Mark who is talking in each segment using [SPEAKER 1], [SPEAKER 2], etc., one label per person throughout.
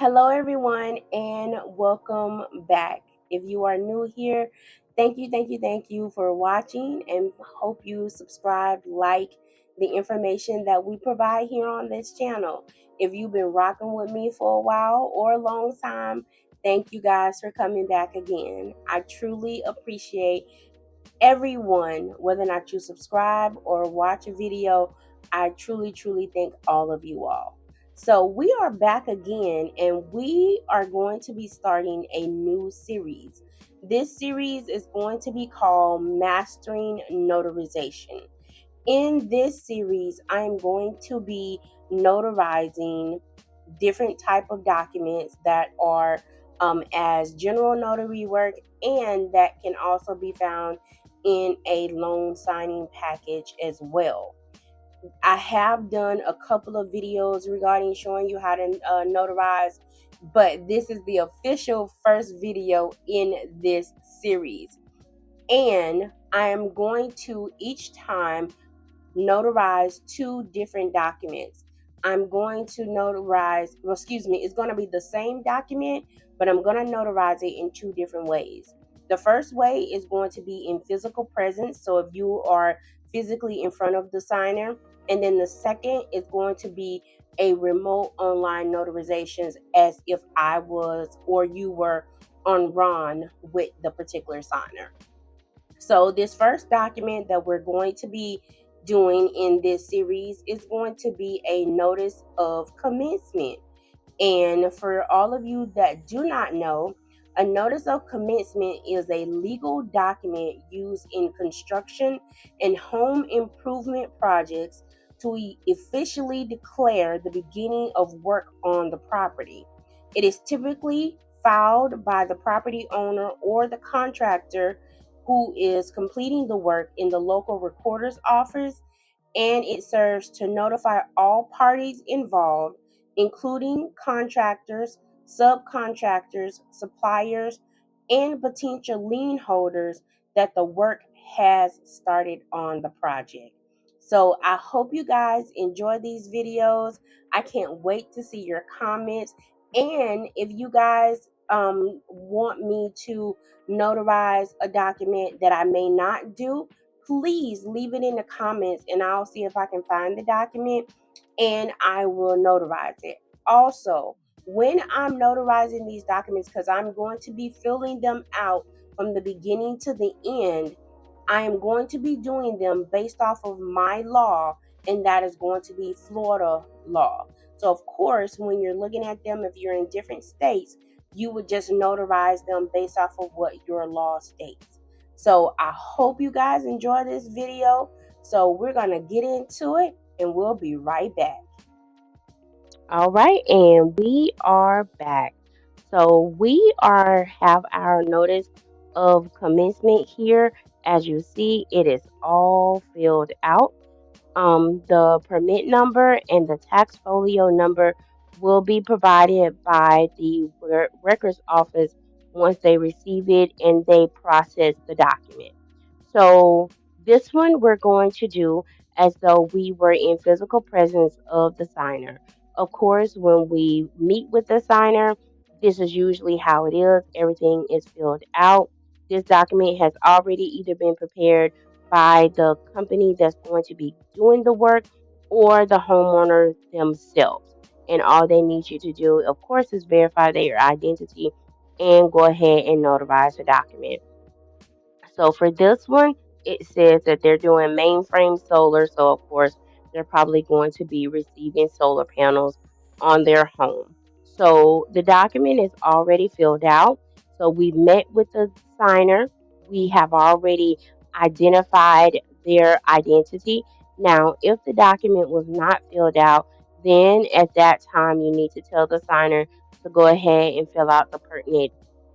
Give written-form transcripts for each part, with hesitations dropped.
[SPEAKER 1] Hello, everyone, and welcome back. If you are new here, thank you for watching, and hope you subscribe, like the information that we provide here on this channel. If you've been rocking with me for a while or a long time, thank you guys for coming back again. I truly appreciate everyone, whether or not you subscribe or watch a video. I truly thank all of you all. So, we are back again, and we are going to be starting a new series. This series is going to be called Mastering Notarization. In this series, I am going to be notarizing different type of documents that are as general notary work, and that can also be found in a loan signing package as well. I have done a couple of videos regarding showing you how to notarize, but this is the official first video in this series. And I am going to each time notarize two different documents. I'm going to notarize, well, excuse me, it's going to be the same document, but I'm going to notarize it in two different ways. The first way is going to be in physical presence, so if you are physically in front of the signer, and then the second is going to be a remote online notarizations, as if I was or you were on Ron with the particular signer. So, this first document that we're going to be doing in this series is going to be a notice of commencement. And for all of you that do not know, a notice of commencement is a legal document used in construction and home improvement projects to officially declare the beginning of work on the property. It is typically filed by the property owner or the contractor who is completing the work in the local recorder's office, and it serves to notify all parties involved, including contractors, subcontractors, suppliers, and potential lien holders, that the work has started on the project. So I hope you guys enjoy these videos. I can't wait to see your comments. And if you guys want me to notarize a document that I may not do, please leave it in the comments, and I'll see if I can find the document and I will notarize it. Also, when I'm notarizing these documents, because I'm going to be filling them out from the beginning to the end, I am going to be doing them based off of my law, and that is going to be Florida law. So, of course, when you're looking at them, if you're in different states, you would just notarize them based off of what your law states. So, I hope you guys enjoy this video. So, we're going to get into it, and we'll be right back. All right, and we are back. So we are have our notice of commencement here. As you see, it is all filled out. The permit number and the tax folio number will be provided by the records office once they receive it and they process the document. So this one we're going to do as though we were in physical presence of the signer. Of course, when we meet with the signer, this is usually how it is. Everything is filled out. This document has already either been prepared by the company that's going to be doing the work or the homeowner themselves. And all they need you to do, of course, is verify their identity and go ahead and notarize the document. So for this one, it says that they're doing mainframe solar. So of course, they're probably going to be receiving solar panels on their home. So the document is already filled out. So we've met with the signer. We have already identified their identity. Now, if the document was not filled out, then at that time you need to tell the signer to go ahead and fill out the pertinent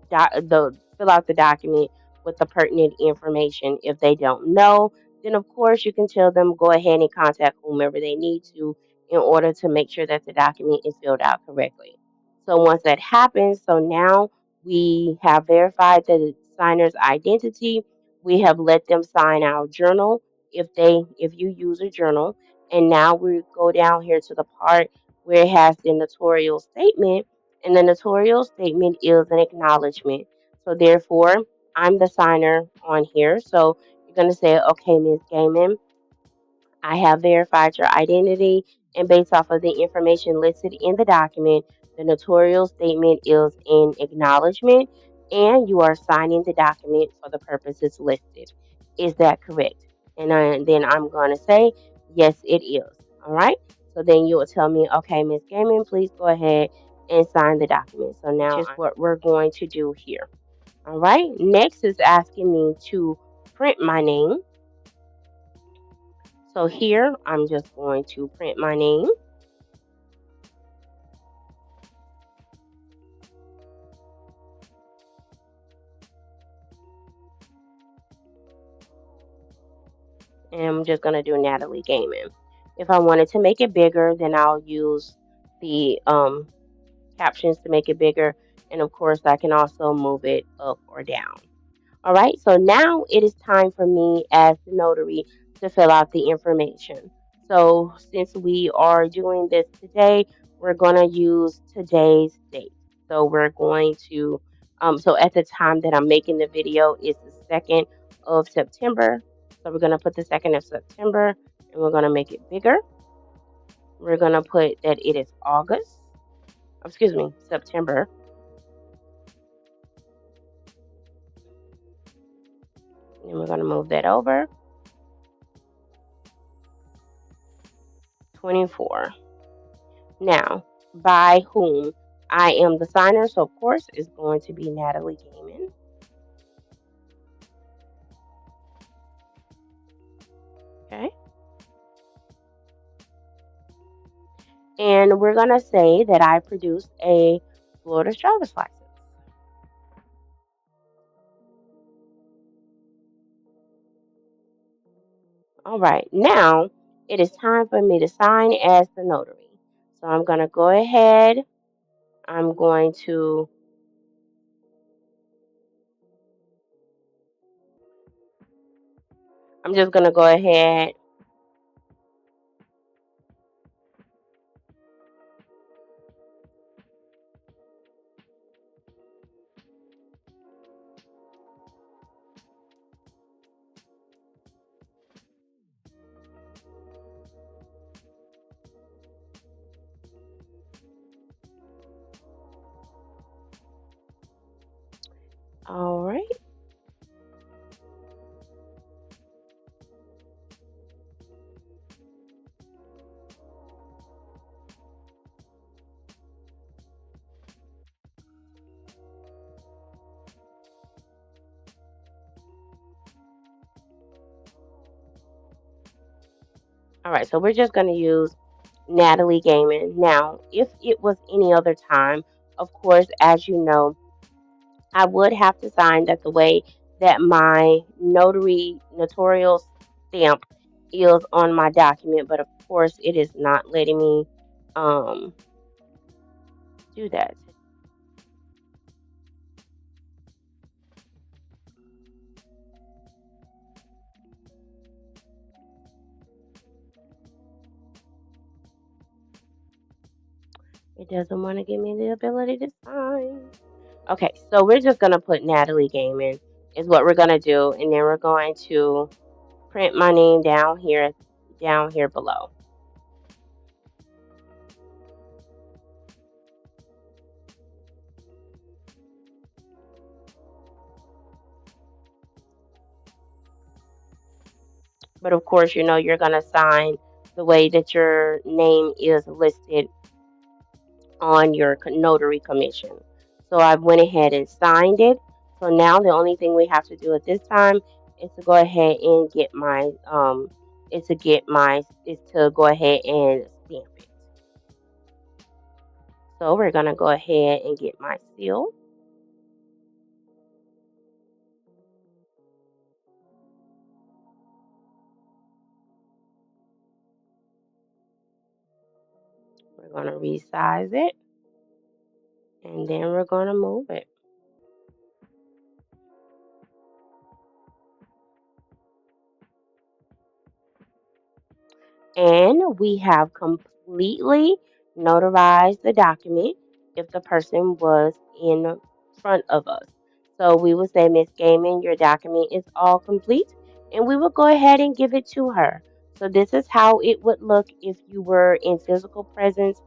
[SPEAKER 1] fill out the document with the pertinent information. If they don't know, then of course you can tell them go ahead and contact whomever they need to in order to make sure that the document is filled out correctly. So once that happens, so now we have verified the signer's identity. We have let them sign our journal if you use a journal. And now we go down here to the part where it has the notarial statement. And the notarial statement is an acknowledgement. So therefore, I'm the signer on here. So you're going to say, okay, Ms. Gaiman, I have verified your identity, and based off of the information listed in the document, the notarial statement is an acknowledgement, and you are signing the document for the purposes listed. Is that correct? And then I'm going to say, yes, it is. All right. So then you will tell me, okay, Ms. Gaiman, please go ahead and sign the document. So now, which is what we're going to do here. All right. Next is asking me to print my name. So here, I'm just going to print my name. And I'm just going to do Natalie Gaiman. If I wanted to make it bigger, then I'll use the captions to make it bigger. And of course, I can also move it up or down. All right, so now it is time for me as the notary to fill out the information. So since we are doing this today, we're going to use today's date. So we're going to, so at the time that I'm making the video is the 2nd of September. So we're going to put the 2nd of September and we're going to make it bigger. We're going to put that it is August, excuse me, September. And we're going to move that over. 24. Now, by whom I am the signer, so of course it's going to be Natalie Gaiman. Okay. And we're going to say that I produced a Florida driver's license. All right. Now, it is time for me to sign as the notary. So I'm going to go ahead. I'm going to I'm just going to go ahead. All right. All right. So we're just going to use Natalie Gaiman. Now, if it was any other time, of course, as you know, I would have to sign that the way that my notarial stamp is on my document, but of course it is not letting me um do that. It doesn't want to give me the ability to sign. Okay, so we're just gonna put Natalie Gaiman is what we're gonna do, and then we're going to print my name down here below. But of course, you know you're gonna sign the way that your name is listed on your notary commission. So I went ahead and signed it. So now the only thing we have to do at this time is to go ahead and get my is to go ahead and stamp it. So we're gonna go ahead and get my seal. We're gonna resize it and then we're gonna move it. And we have completely notarized the document. if the person was in front of us. So we would say, Miss Gaiman, your document is all complete, and we would go ahead and give it to her. So this is how it would look if you were in physical presence,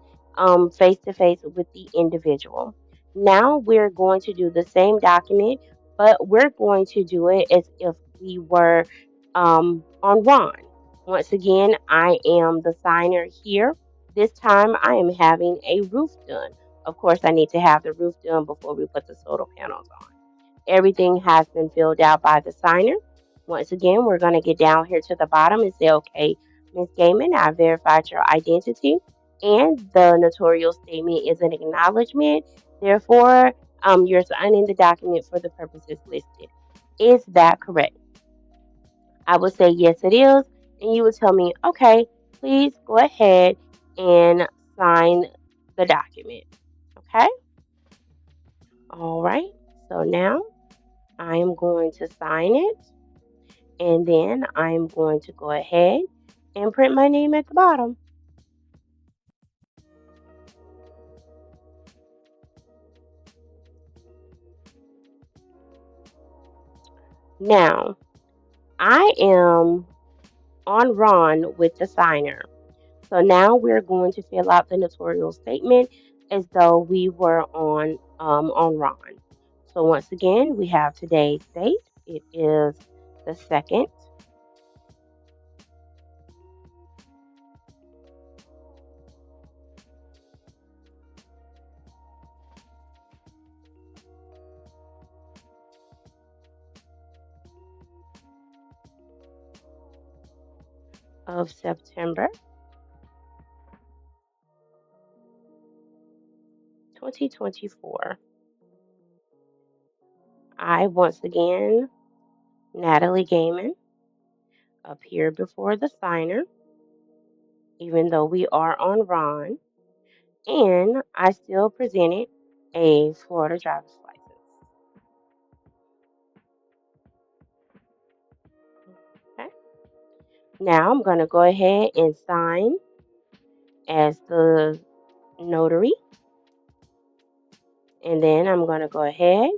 [SPEAKER 1] face to face with the individual. Now we're going to do the same document, but we're going to do it as if we were on Ron. Once again, I am the signer here. This time I am having a roof done. Of course, I need to have the roof done before we put the solar panels on. Everything has been filled out by the signer. Once again, we're going to get down here to the bottom and say, okay, Ms. Gaiman, I verified your identity, and the notarial statement is an acknowledgement. Therefore, you're signing the document for the purposes listed. Is that correct? I would say, yes, it is. And you would tell me, okay, please go ahead and sign the document. Okay? All right. So now I am going to sign it. And then I'm going to go ahead and print my name at the bottom. Now, I am on Ron with the signer. So now we're going to fill out the notarial statement as though we were on Ron. So once again, we have today's date. It is the 2nd of September 2024. I once again, Natalie Gaiman, appear before the signer, even though we are on Ron, and I still presented a Florida driver's license. Okay. Now I'm going to go ahead and sign as the notary, and then I'm going to go ahead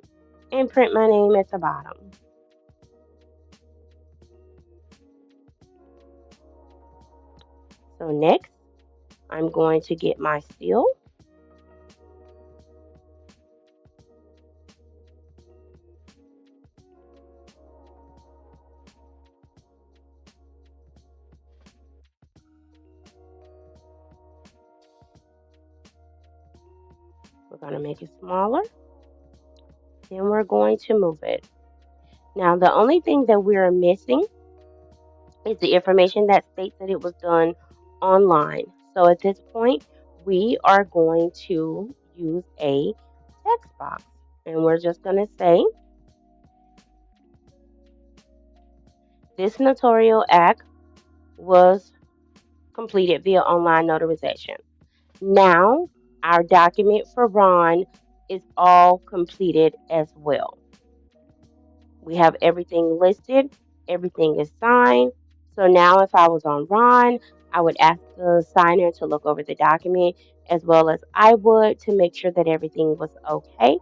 [SPEAKER 1] and print my name at the bottom. So next, I'm going to get my seal. We're going to make it smaller. Then we're going to move it. Now, the only thing that we're missing is the information that states that it was done online. So at this point, we are going to use a text box. And we're just going to say, this notarial act was completed via online notarization. Now, our document for Ron is all completed as well. We have everything listed, everything is signed. So now, if I was on Ron, I would ask the signer to look over the document as well as I would to make sure that everything was okay.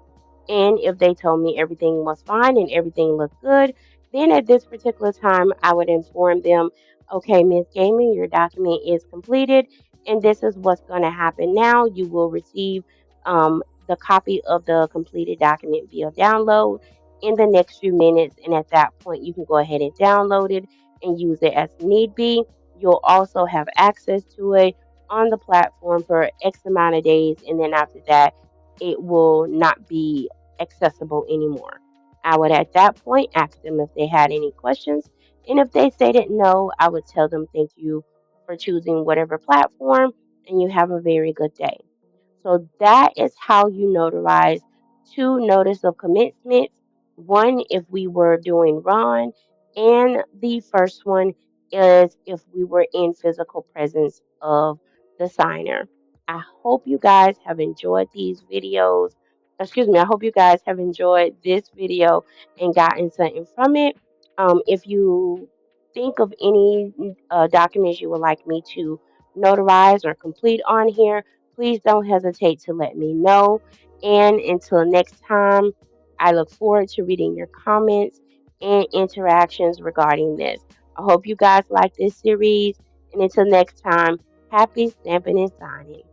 [SPEAKER 1] And if they told me everything was fine and everything looked good, then at this particular time, I would inform them, okay, Ms. Gaming, your document is completed, and this is what's going to happen now. You will receive the copy of the completed document via download in the next few minutes. And at that point, you can go ahead and download it and use it as need be. You'll also have access to it on the platform for X amount of days. And then after that, it will not be accessible anymore. I would at that point ask them if they had any questions. And if they stated no, I would tell them thank you for choosing whatever platform and you have a very good day. So that is how you notarize two notice of commencement. One, if we were doing Ron, and the first one is if we were in physical presence of the signer. I hope you guys have enjoyed these videos. Excuse me, I hope you guys have enjoyed this video and gotten something from it. If you think of any documents you would like me to notarize or complete on here, please don't hesitate to let me know. And until next time, I look forward to reading your comments and interactions regarding this. I hope you guys like this series. And until next time, happy stamping and signing.